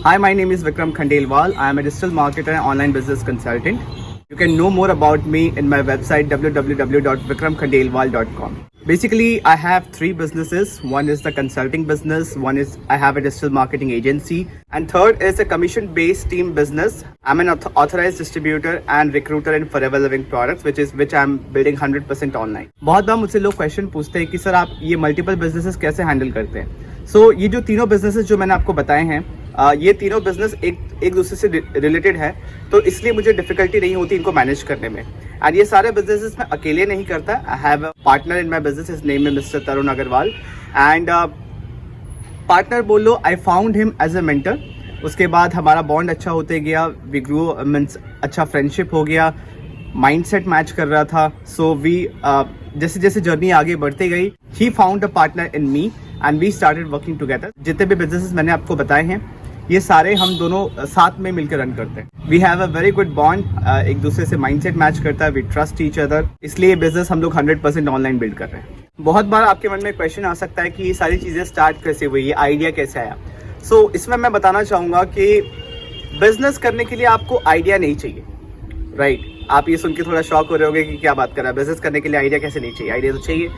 Hi, my name is Vikram Khandelwal. I am a digital marketer and online business consultant. You can know more about me in my website www.vikramkhandelwal.com. Basically, I have three businesses. One is the consulting business, one is I have a digital marketing agency, and third is a commission-based team business. I'm an authorized distributor and recruiter in Forever Living Products, which I'm building 100% online. बहुत बार मुझसे लोग question पूछते हैं कि sir आप ये multiple businesses कैसे handle करते हैं. सो ये जो तीनों बिजनेसेस जो मैंने आपको बताए हैं, ये तीनों बिजनेस एक दूसरे से रिलेटेड है, तो इसलिए मुझे डिफिकल्टी नहीं होती इनको मैनेज करने में. एंड ये सारे बिजनेसेस मैं अकेले नहीं करता. I have a partner in my business, his name है mister Tarun Agarwal. And partner बोल लो, I found him as a mentor. उसके बाद हमारा बॉन्ड अच्छा होते गया, वी ग्रू, मीन्स अच्छा फ्रेंडशिप हो गया, माइंडसेट मैच कर रहा था. सो वी जैसे जैसे जर्नी आगे बढ़ती गई, he found a partner in me and we started working together. जितने भी बिजनेसेस मैंने आपको बताए हैं, ये सारे हम दोनों साथ में मिलकर रन करते हैं. We have a very good bond, एक दूसरे से माइंडसेट मैच करता है, वी ट्रस्ट ईच अदर. इसलिए ये बिजनेस हम लोग 100% ऑनलाइन बिल्ड कर रहे हैं. बहुत बार आपके मन में क्वेश्चन आ सकता है कि ये सारी चीज़ें स्टार्ट कैसे हुई, ये आइडिया कैसे आया. सो इसमें मैं बताना चाहूँगा कि बिजनेस करने के लिए आपको आइडिया नहीं चाहिए, राइट. आप ये सुन के थोड़ा शॉक हो रहे होगे कि क्या बात कर रहा है, बिजनेस करने के लिए आइडिया कैसे नहीं चाहिए. आइडिया तो चाहिए.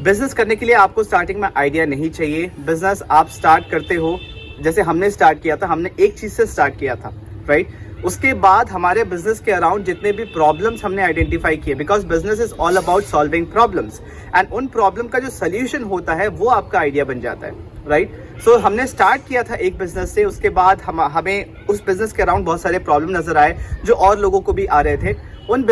बिजनेस करने के लिए आपको स्टार्टिंग में आइडिया नहीं चाहिए. बिजनेस आप स्टार्ट करते हो, जैसे हमने स्टार्ट किया था, हमने एक चीज़ से स्टार्ट किया था, राइट. उसके बाद हमारे बिजनेस के अराउंड जितने भी प्रॉब्लम्स हमने आइडेंटिफाई किए, because business is all about solving problems, and उन प्रॉब्लम का जो सोल्यूशन होता है वो आपका आइडिया बन जाता है, राइट. सो हमने स्टार्ट किया था एक बिजनेस से. उसके बाद हमें उस बिजनेस के अराउंड बहुत सारे प्रॉब्लम नजर आए जो और लोगों को भी आ रहे थे. उन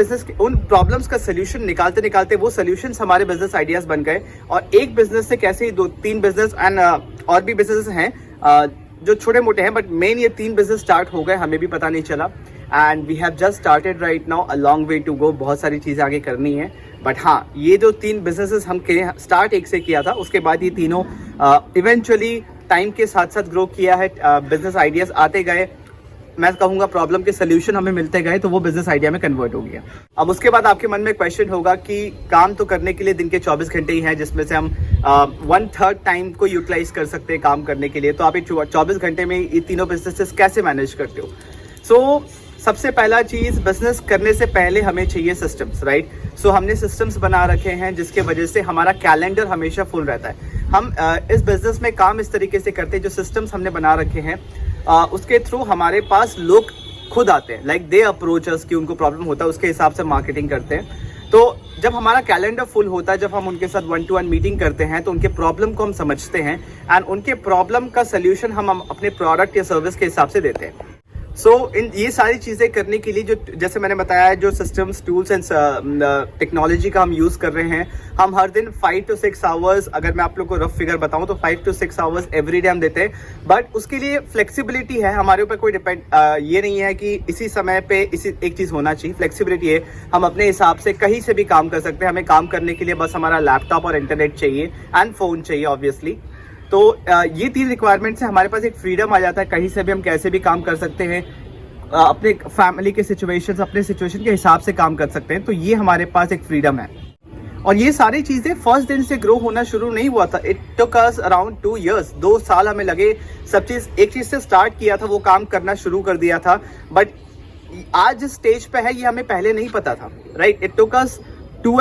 प्रॉब्लम्स का सोल्यूशन निकालते निकालते वो सोल्यूशंस हमारे बिजनेस आइडियाज बन गए. और एक बिजनेस से कैसे ही 2-3 बिजनेस एंड और भी बिजनेस हैं जो छोटे मोटे हैं, बट मेन ये 3 बिजनेस स्टार्ट हो गए, हमें भी पता नहीं चला. And we have just started right now, a long way to go. बहुत सारी चीज़ें आगे करनी है, बट हाँ, ये जो 3 बिजनेसेस हम स्टार्ट एक से किया था, उसके बाद ये तीनों इवेंचुअली टाइम के साथ साथ ग्रो किया है. बिजनेस आइडियाज आते गए, मैं कहूँगा प्रॉब्लम के सोल्यूशन हमें मिलते गए, तो वो बिजनेस आइडिया में कन्वर्ट हो गया. अब उसके बाद आपके मन में क्वेश्चन होगा कि काम तो करने के लिए दिन के 24 घंटे ही हैं, जिसमें से हम 1/3 टाइम को यूटिलाइज कर सकते हैं काम करने के लिए. तो आप 24 घंटे में ये तीनों बिजनेसेस कैसे मैनेज करते हो. सो सबसे पहला चीज़, बिजनेस करने से पहले हमें चाहिए सिस्टम्स, राइट. सो हमने सिस्टम्स बना रखे हैं जिसके वजह से हमारा कैलेंडर हमेशा फुल रहता है. हम इस बिजनेस में काम इस तरीके से करते हैं, जो सिस्टम्स हमने बना रखे हैं उसके थ्रू हमारे पास लोग खुद आते हैं, लाइक दे अप्रोच अस, कि उनको प्रॉब्लम होता है, उसके हिसाब से मार्केटिंग करते हैं. तो जब हमारा कैलेंडर फुल होता है, जब हम उनके साथ 1-to-1 मीटिंग करते हैं, तो उनके प्रॉब्लम को हम समझते हैं एंड उनके प्रॉब्लम का सोल्यूशन हम अपने प्रोडक्ट या सर्विस के हिसाब से देते हैं. सो इन ये सारी चीज़ें करने के लिए जो, जैसे मैंने बताया, जो सिस्टम्स, टूल्स एंड टेक्नोलॉजी का हम यूज़ कर रहे हैं, हम हर दिन 5 to 6 आवर्स, अगर मैं आप लोग को रफ फिगर बताऊं तो 5 to 6 आवर्स एवरी डे हम देते हैं. बट उसके लिए फ्लेक्सिबिलिटी है, हमारे ऊपर कोई डिपेंड ये नहीं है कि इसी समय पे इसी एक चीज़ होना चाहिए. फ्लेक्सिबिलिटी है, हम अपने हिसाब से कहीं से भी काम कर सकते हैं. हमें काम करने के लिए बस हमारा लैपटॉप और इंटरनेट चाहिए एंड फ़ोन चाहिए ऑब्वियसली. तो ये 3 रिक्वायरमेंट्स से हमारे पास एक फ्रीडम आ जाता है, कहीं से भी हम कैसे भी काम कर सकते हैं, अपने फैमिली के सिचुएशंस, अपने सिचुएशन के हिसाब से काम कर सकते हैं. तो ये हमारे पास एक फ्रीडम है. और ये सारी चीज़ें फर्स्ट दिन से ग्रो होना शुरू नहीं हुआ था. It took us around 2 years, 2 साल हमें लगे. सब चीज़ एक चीज़ से स्टार्ट किया था, वो काम करना शुरू कर दिया था. बट आज जिस स्टेज पे है, ये हमें पहले नहीं पता था, right. It took us 2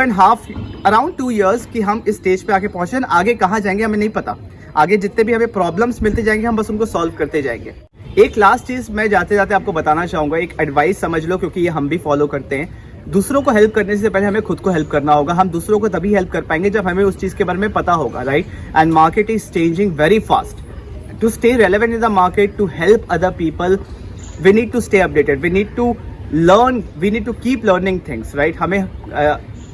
years कि हम इस स्टेज पे आके पहुंचे. आगे कहाँ जाएंगे हमें नहीं पता. आगे जितने भी हमें प्रॉब्लम्स मिलते जाएंगे, हम बस उनको सॉल्व करते जाएंगे. एक लास्ट चीज़ मैं जाते जाते आपको बताना चाहूँगा, एक एडवाइस समझ लो, क्योंकि ये हम भी फॉलो करते हैं. दूसरों को हेल्प करने से पहले हमें खुद को हेल्प करना होगा. हम दूसरों को तभी हेल्प कर पाएंगे जब हमें उस चीज़ के बारे में पता होगा, right. And market is changing very fast. To stay relevant in the market, to help other people, we need to stay updated, we need to learn, we need to keep learning things, right. हमें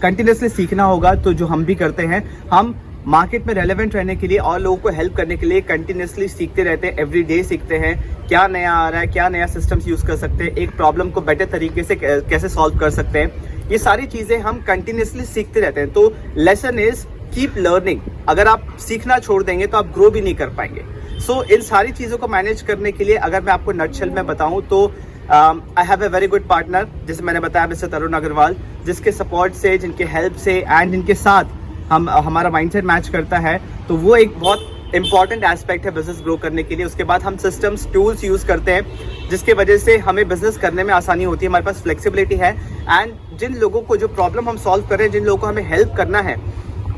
continuously सीखना होगा. तो जो हम भी करते हैं, हम मार्केट में रेलेवेंट रहने के लिए और लोगों को हेल्प करने के लिए कंटिन्यूसली सीखते रहते हैं. एवरी डे सीखते हैं, क्या नया आ रहा है, क्या नया सिस्टम्स यूज़ कर सकते हैं, एक प्रॉब्लम को बेटर तरीके से कैसे सॉल्व कर सकते हैं. ये सारी चीज़ें हम कंटिन्यूसली सीखते रहते हैं. तो लेसन इज कीप लर्निंग. अगर आप सीखना छोड़ देंगे तो आप ग्रो भी नहीं कर पाएंगे. सो इन सारी चीज़ों को मैनेज करने के लिए अगर मैं आपको नटशेल में बताऊँ तो आई have a very good partner, जैसे मैंने बताया, मिस्टर तरुण अग्रवाल, जिसके सपोर्ट से, जिनके हेल्प से एंड जिनके साथ हमारा माइंडसेट मैच करता है. तो वो एक बहुत इंपॉर्टेंट एस्पेक्ट है बिजनेस ग्रो करने के लिए। उसके बाद हम सिस्टम्स टूल्स यूज़ करते हैं जिसकी वजह से हमें बिजनेस करने में आसानी होती है, हमारे पास फ्लेक्सिबिलिटी है। एंड जिन लोगों को जो प्रॉब्लम हम सॉल्व कर रहे हैं, जिन लोगों को हमें हेल्प करना है,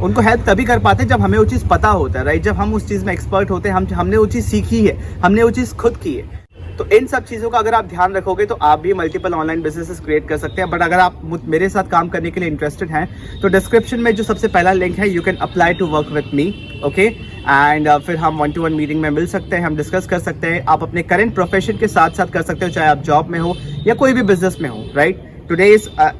उनको हेल्प तभी कर पाते हैं जब हमें वो चीज़ पता होता है, राइट। जब हम उस चीज़ में एक्सपर्ट होते हैं, हमने वो चीज़ सीखी है, हमने वो चीज़ खुद की है। तो इन सब चीज़ों का अगर आप ध्यान रखोगे तो आप भी मल्टीपल ऑनलाइन बिजनेसेस क्रिएट कर सकते हैं। बट अगर आप मेरे साथ काम करने के लिए इंटरेस्टेड हैं तो डिस्क्रिप्शन में जो सबसे पहला लिंक है, you can apply to work with me, okay. And फिर हम 1-to-1 मीटिंग में मिल सकते हैं, हम डिस्कस कर सकते हैं। आप अपने करंट प्रोफेशन के साथ साथ कर सकते हो, चाहे आप जॉब में हो या कोई भी बिजनेस में हो, राइट। टुडे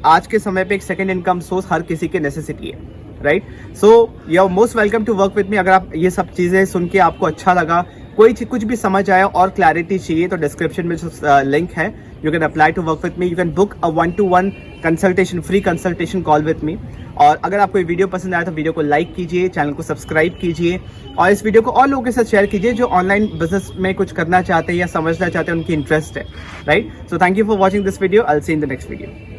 आज के समय पे एक सेकेंड इनकम सोर्स हर किसी की नेसेसिटी है, right. So you are most welcome to work with me. अगर आप ये सब चीज़ें सुन के आपको अच्छा लगा, कुछ भी समझ आया और क्लैरिटी चाहिए, तो डिस्क्रिप्शन में जो लिंक है, you can apply to work with me. You can book a 1-to-1 consultation, free consultation call with me. और अगर आपको ये वीडियो पसंद आया तो वीडियो को लाइक कीजिए, चैनल को सब्सक्राइब कीजिए और इस वीडियो को और लोगों के साथ शेयर कीजिए जो ऑनलाइन बिजनेस में कुछ करना चाहते हैं या समझना चाहते हैं, उनकी इंटरेस्ट है, right. So thank you for watching this video. I will see in the next video.